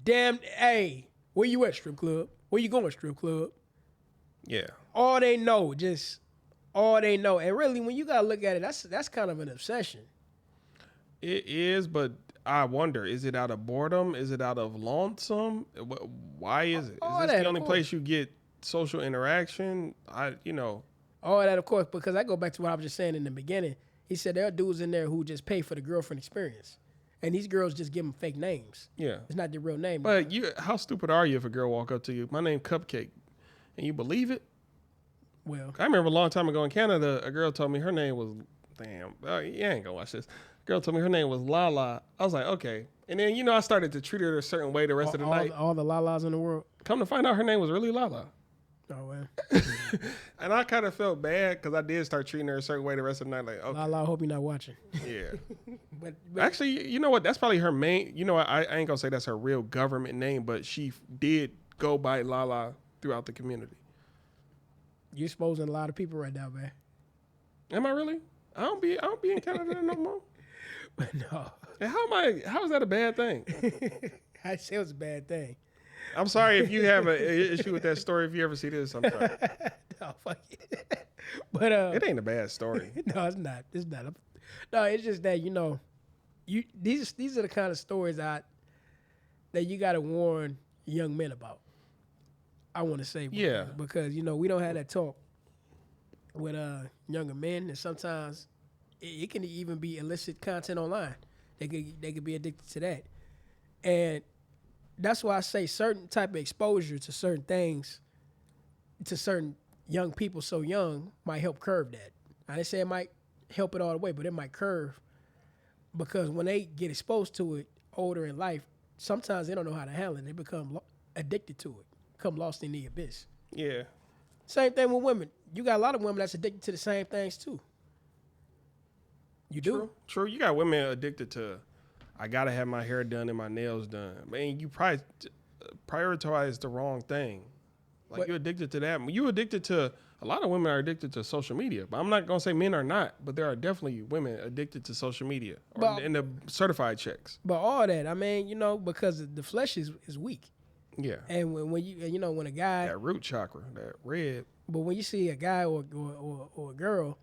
Speaker 2: Hey, where you at, strip club? Where you going, strip club?
Speaker 3: Yeah.
Speaker 2: All they know. And really, when you gotta look at it, that's kind of an obsession.
Speaker 3: It is, but I wonder, is it out of boredom? Is it out of lonesome? Why is it? Is this the only place you get social interaction?
Speaker 2: All that, of course, because I go back to what I was just saying in the beginning. He said there are dudes in there who just pay for the girlfriend experience. And these girls just give them fake names.
Speaker 3: Yeah.
Speaker 2: It's not their real name.
Speaker 3: But how stupid are you if a girl walk up to you, my name Cupcake, and you believe it?
Speaker 2: Well,
Speaker 3: I remember a long time ago in Canada, a girl told me her name was, you ain't gonna watch this. A girl told me her name was Lala. I was like, okay. And then, I started to treat her a certain way the rest of the night.
Speaker 2: All the Lalas in the world.
Speaker 3: Come to find out her name was really Lala.
Speaker 2: Oh, well.
Speaker 3: And I kind of felt bad because I did start treating her a certain way the rest of the night. Like, okay.
Speaker 2: Lala, I hope you're not watching.
Speaker 3: Yeah.
Speaker 2: but
Speaker 3: Actually, you know what? That's probably her main, I ain't gonna say that's her real government name, but she did go by Lala throughout the community.
Speaker 2: You're exposing a lot of people right now, man.
Speaker 3: Am I really? I don't be in Canada no more.
Speaker 2: But no.
Speaker 3: And how is that a bad thing?
Speaker 2: I say it was a bad thing.
Speaker 3: I'm sorry if you have an issue with that story. If you ever see this, I'm sorry.
Speaker 2: No, fuck it. But
Speaker 3: it ain't a bad story.
Speaker 2: No, it's not. It's not. No, it's just that these are the kind of stories that you got to warn young men about. I want to say, because we don't have that talk with younger men, and sometimes it can even be illicit content online. They could be addicted to that, and that's why I say certain type of exposure to certain things, to certain young people so young, might help curb that. I didn't say it might help it all the way, but it might curve, because when they get exposed to it older in life, sometimes they don't know how to handle it. They become addicted to it, become lost in the abyss.
Speaker 3: Yeah.
Speaker 2: Same thing with women. You got a lot of women that's addicted to the same things too. You do?
Speaker 3: True. You got women addicted to, I gotta have my hair done and my nails done. Man, you probably prioritize the wrong thing. Like, you're addicted to that. You addicted to, a lot of women are addicted to social media. But I'm not gonna say men are not, but there are definitely women addicted to social media and the certified checks.
Speaker 2: But all that, I mean, because the flesh is weak.
Speaker 3: Yeah.
Speaker 2: And when a guy,
Speaker 3: that root chakra, that red.
Speaker 2: But when you see a guy or a girl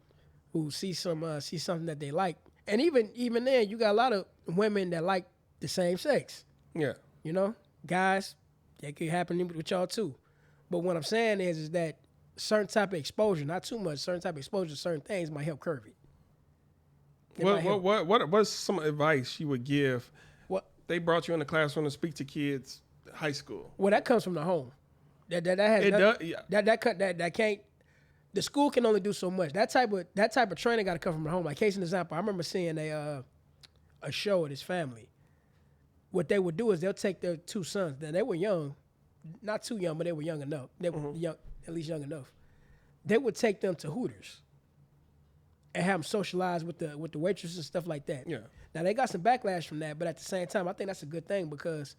Speaker 2: who sees something that they like, and even then, you got a lot of women that like the same sex.
Speaker 3: Yeah.
Speaker 2: Guys, that could happen with y'all too. But what I'm saying is that certain type of exposure, not too much, certain type of exposure to certain things might help curb it.
Speaker 3: What's some advice you would give?
Speaker 2: What
Speaker 3: they brought you in the classroom to speak to kids, high school?
Speaker 2: Well, that comes from the home. That can't. The school can only do so much. That type of training got to come from the home. Like, case in example, I remember seeing a show of this family. What they would do is they'll take their two sons. Then they were young, not too young, but they were young enough. They were young, at least young enough. They would take them to Hooters and have them socialize with the waitresses and stuff like that.
Speaker 3: Yeah. Now,
Speaker 2: they got some backlash from that, but at the same time, I think that's a good thing, because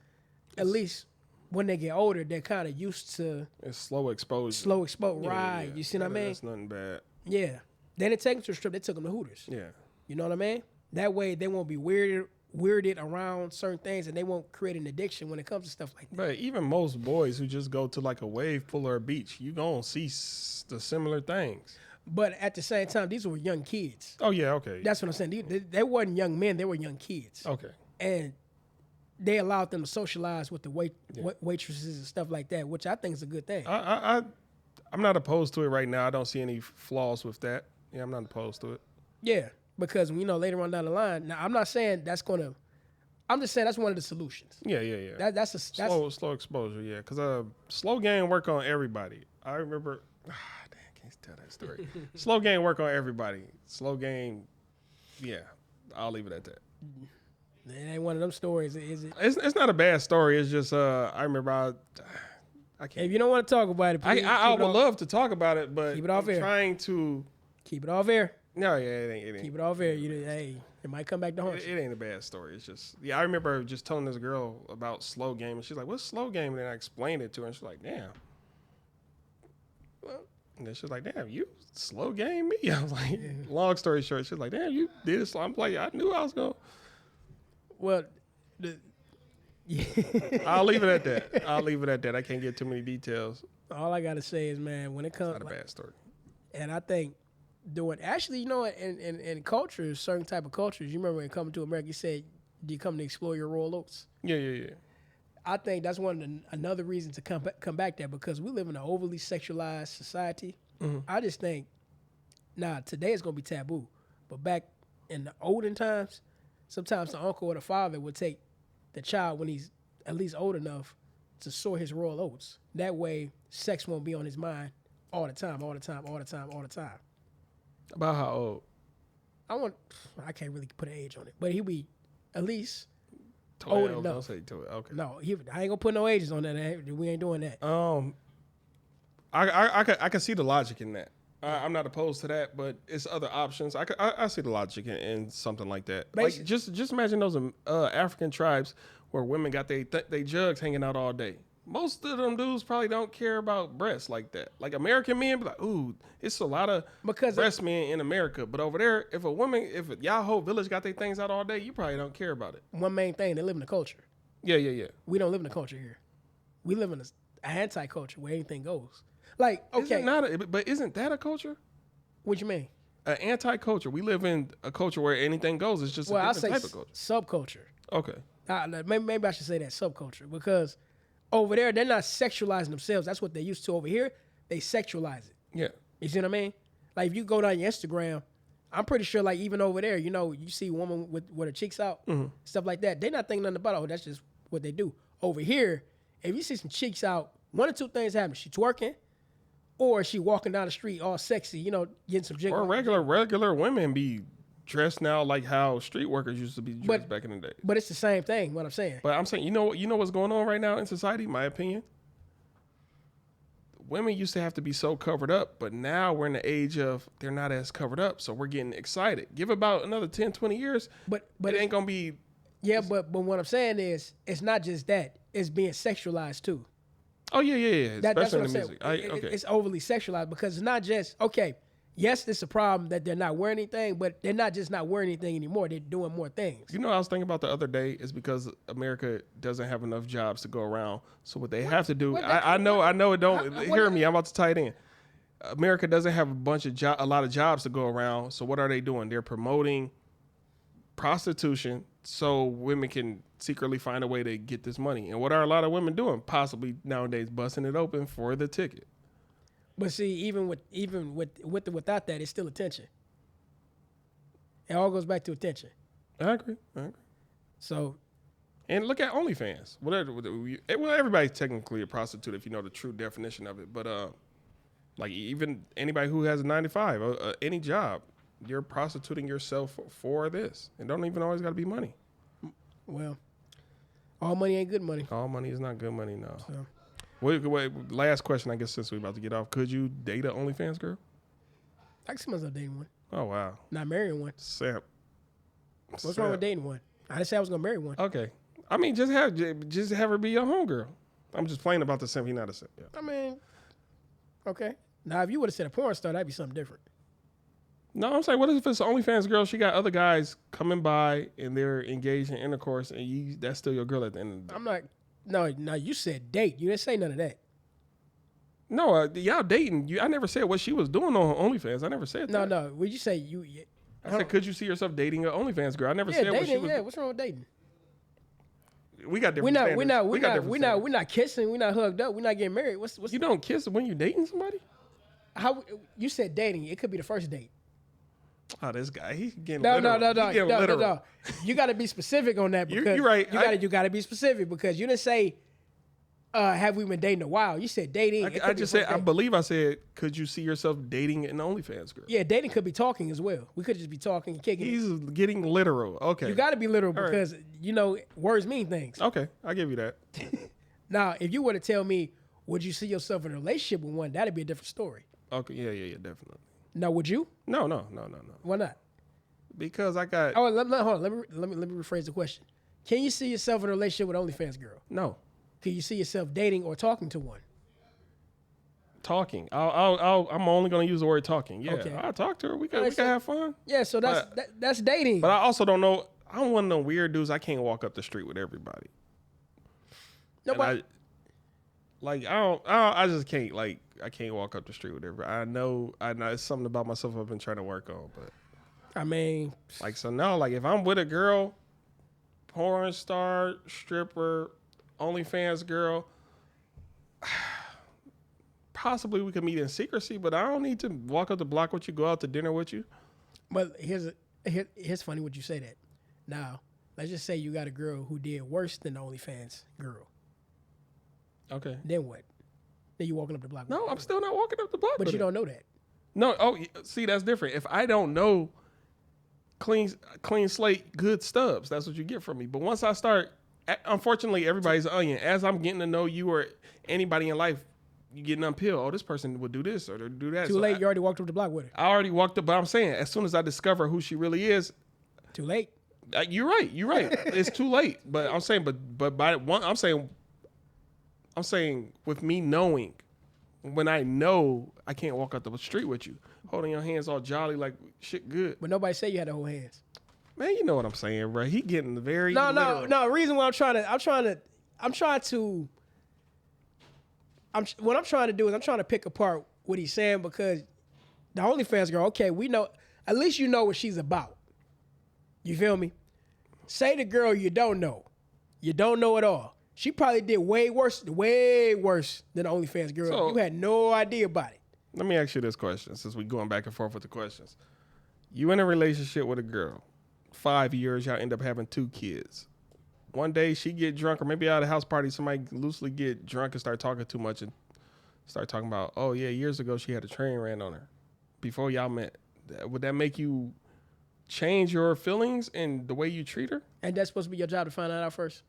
Speaker 2: at least when they get older, they're kind of used to...
Speaker 3: It's slow exposure.
Speaker 2: Right. You see what I mean?
Speaker 3: That's nothing bad.
Speaker 2: Yeah. They didn't take them to a strip. They took them to Hooters.
Speaker 3: Yeah.
Speaker 2: You know what I mean? That way, they won't be weirded around certain things, and they won't create an addiction when it comes to stuff like that.
Speaker 3: But even most boys who just go to like a wave pool or a beach, you gonna see the similar things.
Speaker 2: But at the same time, these were young kids.
Speaker 3: Oh, yeah, okay.
Speaker 2: That's what I'm saying. They weren't young men. They were young kids.
Speaker 3: Okay.
Speaker 2: And they allowed them to socialize with the waitresses and stuff like that, which I think is a good thing.
Speaker 3: I'm not opposed to it right now. I don't see any flaws with that. Yeah, I'm not opposed to it.
Speaker 2: Yeah, because later on down the line. Now, I'm not saying that's gonna. I'm just saying that's one of the solutions.
Speaker 3: Yeah.
Speaker 2: That's slow
Speaker 3: exposure. Yeah, because slow game work on everybody. I remember. Damn, I can't tell that story. Slow game work on everybody. Slow game. Yeah, I'll leave it at that.
Speaker 2: It ain't one of them stories, is it?
Speaker 3: It's not a bad story. It's just I remember I can't.
Speaker 2: If you don't want to talk about it, please,
Speaker 3: I would love to talk about it, but
Speaker 2: keep it off air.
Speaker 3: Trying to
Speaker 2: keep it off air.
Speaker 3: No, yeah, it ain't.
Speaker 2: Keep it off air. It might come back to haunt you.
Speaker 3: It ain't a bad story. It's just I remember just telling this girl about slow game, and she's like, "What's slow game?" And then I explained it to her, and she's like, "Damn." Well, and then she's like, "Damn, you slow game me." I was like, long story short, she's like, "Damn, you did it." So I'm like, I knew I was going.
Speaker 2: Well,
Speaker 3: I'll leave it at that. I can't get too many details.
Speaker 2: All I gotta say is, man, when it comes,
Speaker 3: it's not a bad story.
Speaker 2: And I think in cultures, certain type of cultures, you remember when coming to America, you said, "Do you come to explore your royal oats?"
Speaker 3: Yeah.
Speaker 2: I think that's another reason to come back there, because we live in an overly sexualized society. Mm-hmm. I just think, today it's gonna be taboo, but back in the olden times, sometimes the uncle or the father would take the child when he's at least old enough to sow his royal oats. That way, sex won't be on his mind all the time.
Speaker 3: About how old?
Speaker 2: I can't really put an age on it, but he'll be at least
Speaker 3: 12,
Speaker 2: old enough.
Speaker 3: Don't say 12. Okay.
Speaker 2: No, I ain't gonna put no ages on that. We ain't doing that.
Speaker 3: I can see the logic in that. I'm not opposed to that, but it's other options. I see the logic in something like that. Like just imagine those African tribes where women got they jugs hanging out all day. Most of them dudes probably don't care about breasts like that. Like American men be like, ooh, it's a lot of breast men in America. But over there, if y'all whole village got their things out all day, you probably don't care about it.
Speaker 2: One main thing, they live in the culture.
Speaker 3: Yeah.
Speaker 2: We don't live in the culture here. We live in an anti-culture where anything goes. Like, okay.
Speaker 3: But isn't that a culture?
Speaker 2: What you mean?
Speaker 3: An anti-culture. We live in a culture where anything goes. It's just a different type of culture.
Speaker 2: Subculture.
Speaker 3: Okay.
Speaker 2: Maybe I should say that subculture because over there they're not sexualizing themselves. That's what they used to. Over here, they sexualize it.
Speaker 3: Yeah.
Speaker 2: You see what I mean? Like if you go down your Instagram, I'm pretty sure like even over there, you see a woman with her cheeks out, stuff like that. They're not thinking nothing about that's just what they do. Over here, if you see some cheeks out, one or two things happen. She twerking. Or she walking down the street all sexy, getting some jiggle.
Speaker 3: Or regular women be dressed now like how street workers used to be dressed back in the day.
Speaker 2: But it's the same thing, what I'm saying.
Speaker 3: But I'm saying, you know what's going on right now in society, my opinion? Women used to have to be so covered up, but now we're in the age of they're not as covered up, so we're getting excited. Give about another 10, 20 years, but it ain't going to be...
Speaker 2: Yeah, but what I'm saying is, it's not just that. It's being sexualized, too.
Speaker 3: Oh, yeah.
Speaker 2: That's what
Speaker 3: Especially
Speaker 2: I'm
Speaker 3: in the music.
Speaker 2: saying. It's overly sexualized because it's not just, yes, it's a problem that they're not wearing anything, but they're not just not wearing anything anymore. They're doing more things.
Speaker 3: You know what I was thinking about the other day is because America doesn't have enough jobs to go around. So what they have to do, I know it don't, hear me, I'm about to tie it in. America doesn't have a lot of jobs to go around. So what are they doing? They're promoting prostitution so women can secretly find a way to get this money. And what are a lot of women doing? Possibly nowadays busting it open for the ticket.
Speaker 2: But see, even without that, it's still attention. It all goes back to attention.
Speaker 3: I agree.
Speaker 2: So,
Speaker 3: and look at OnlyFans. Well, everybody's technically a prostitute if you know the true definition of it. But like even anybody who has a 9 to 5, any job, you're prostituting yourself for this. It don't even always got to be money.
Speaker 2: Well, all money ain't good money.
Speaker 3: All money is not good money, no.
Speaker 2: So.
Speaker 3: Wait, last question, I guess, since we're about to get off. Could you date an OnlyFans girl?
Speaker 2: I can see myself dating one.
Speaker 3: Oh, wow.
Speaker 2: Not marrying one.
Speaker 3: Simp.
Speaker 2: What's wrong with dating one? I didn't say I was going to marry one.
Speaker 3: Okay. I mean, just have her be your homegirl. I'm just playing about the simp. He's not a simp. Yeah.
Speaker 2: I mean, okay. Now, if you would have said a porn star, that'd be something different.
Speaker 3: No, I'm saying, what if it's an OnlyFans girl? She got other guys coming by and they're engaged in intercourse, and that's still your girl at the end of the day.
Speaker 2: I'm not. No, you said date. You didn't say none of that.
Speaker 3: No, y'all dating. I never said what she was doing on OnlyFans. I never said that.
Speaker 2: No. Would you say you?
Speaker 3: I said, could you see yourself dating an OnlyFans girl? I never said
Speaker 2: dating,
Speaker 3: what she was.
Speaker 2: Yeah, what's wrong with dating?
Speaker 3: We got different standards.
Speaker 2: We're not kissing. We're not hugged up. We're not getting married. What's
Speaker 3: you don't kiss when you're dating somebody?
Speaker 2: How you said dating? It could be the first date.
Speaker 3: Oh, this guy, he's getting literal.
Speaker 2: No. You got to be specific on that. Because
Speaker 3: you're right.
Speaker 2: You got to be specific because you didn't say, have we been dating a while? You said dating.
Speaker 3: I just said, I believe I said, could you see yourself dating an OnlyFans girl?
Speaker 2: Yeah, dating could be talking as well. We could just be talking and kicking.
Speaker 3: He's getting literal. Okay.
Speaker 2: You got to be literal because, words mean things.
Speaker 3: Okay, I'll give you that.
Speaker 2: Now, if you were to tell me, would you see yourself in a relationship with one, that'd be a different story.
Speaker 3: Okay, yeah, definitely.
Speaker 2: Now, would you?
Speaker 3: No.
Speaker 2: Why not?
Speaker 3: Because I got.
Speaker 2: Oh, hold on. Let me rephrase the question. Can you see yourself in a relationship with an OnlyFans girl?
Speaker 3: No.
Speaker 2: Can you see yourself dating or talking to one?
Speaker 3: Talking. I'm only going to use the word talking. Yeah,
Speaker 2: okay.
Speaker 3: I'll talk to her. We can have fun.
Speaker 2: Yeah, so that's dating.
Speaker 3: But I also don't know. I don't want no weird dudes. I can't walk up the street with everybody.
Speaker 2: Nobody.
Speaker 3: I just can't. Like, I can't walk up the street with everybody. I know. It's something about myself I've been trying to work on, but.
Speaker 2: I mean,
Speaker 3: so now, if I'm with a girl, porn star, stripper, OnlyFans girl, possibly we could meet in secrecy, but I don't need to walk up the block with you, go out to dinner with you.
Speaker 2: But here's Here's funny would you say that. Now, let's just say you got a girl who did worse than the OnlyFans girl.
Speaker 3: Okay.
Speaker 2: Then what? Then you walking up the block.
Speaker 3: No, I'm still not walking up the block.
Speaker 2: But you don't know that.
Speaker 3: No. Oh, see, that's different. If I don't know clean slate, good stubs, that's what you get from me. But once I start, unfortunately, everybody's an onion. As I'm getting to know you or anybody in life, you getting unpeeled. Oh, this person would do this or do that.
Speaker 2: Too late. You already walked up the block with her.
Speaker 3: I already walked up, but I'm saying as soon as I discover who she really is,
Speaker 2: too late.
Speaker 3: You're right. It's too late. But I'm saying, but by one, I'm saying with me knowing, when I know I can't walk out the street with you, holding your hands all jolly like shit good.
Speaker 2: But nobody said you had to hold hands.
Speaker 3: Man, you know what I'm saying, bro. He getting very
Speaker 2: no.
Speaker 3: literal.
Speaker 2: Reason why what I'm trying to do is I'm trying to pick apart what he's saying, because the OnlyFans girl, okay, we know, at least you know what she's about. You feel me? Say the girl you don't know at all. She probably did way worse than the OnlyFans girl. So, you had no idea about it.
Speaker 3: Let me ask you this question, since we're going back and forth with the questions. You in a relationship with a girl, 5 years, y'all end up having 2 kids. One day she get drunk, or maybe at a house party, somebody loosely get drunk and start talking too much and start talking about, oh yeah, years ago she had a train ran on her before y'all met. Would that make you change your feelings and the way you treat her?
Speaker 2: And that's supposed to be your job to find that out first?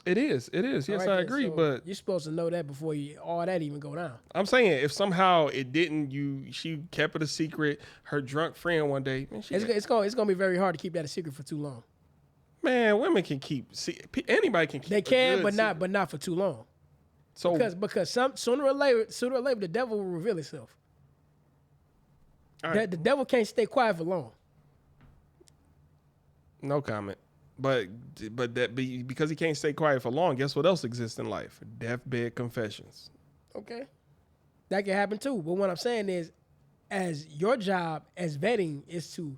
Speaker 3: It is. Yes, right, I agree. So but
Speaker 2: you're supposed to know that before all that even go down.
Speaker 3: I'm saying if somehow it didn't, she kept it a secret, her drunk friend one day. Man,
Speaker 2: it's gonna be very hard to keep that a secret for too long.
Speaker 3: Man, women can anybody can keep.
Speaker 2: They can, but not for too long.
Speaker 3: So
Speaker 2: because sooner or later the devil will reveal itself. Right. The devil can't stay quiet for long.
Speaker 3: No comment. But because he can't stay quiet for long, guess what else exists in life? Deathbed confessions.
Speaker 2: Okay. That can happen too. But what I'm saying is, as your job as vetting is to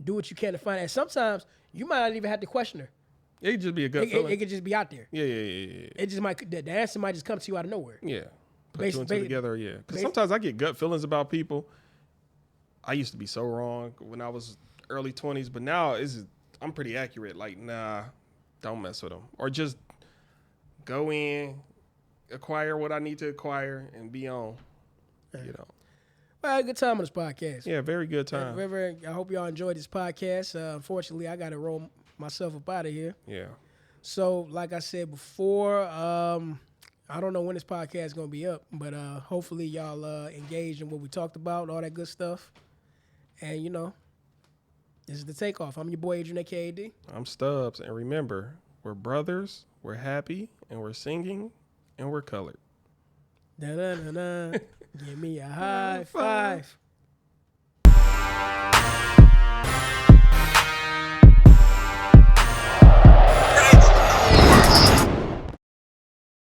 Speaker 2: do what you can to find out. And sometimes you might not even have to question her.
Speaker 3: It could just be a gut feeling.
Speaker 2: It could just be out there.
Speaker 3: Yeah.
Speaker 2: It just might, the answer might just come to you out of nowhere.
Speaker 3: Yeah. Put two and two together, yeah. Because sometimes I get gut feelings about people. I used to be so wrong when I was early 20s, but now I'm pretty accurate. Like, nah, don't mess with them. Or just go in, acquire what I need to acquire, and be on, you know.
Speaker 2: Well, I had a good time on this podcast.
Speaker 3: Yeah, very good time.
Speaker 2: I hope y'all enjoyed this podcast. Unfortunately, I got to roll myself up out of here.
Speaker 3: Yeah.
Speaker 2: So, like I said before, I don't know when this podcast is going to be up, but hopefully y'all engaged in what we talked about, all that good stuff. And, you know, this is the Takeoff. I'm your boy, adrianakaad.
Speaker 3: I'm Stubbs. And remember, we're brothers, we're happy, and we're singing, and we're colored.
Speaker 2: Da-da-da-da. Give me a high five.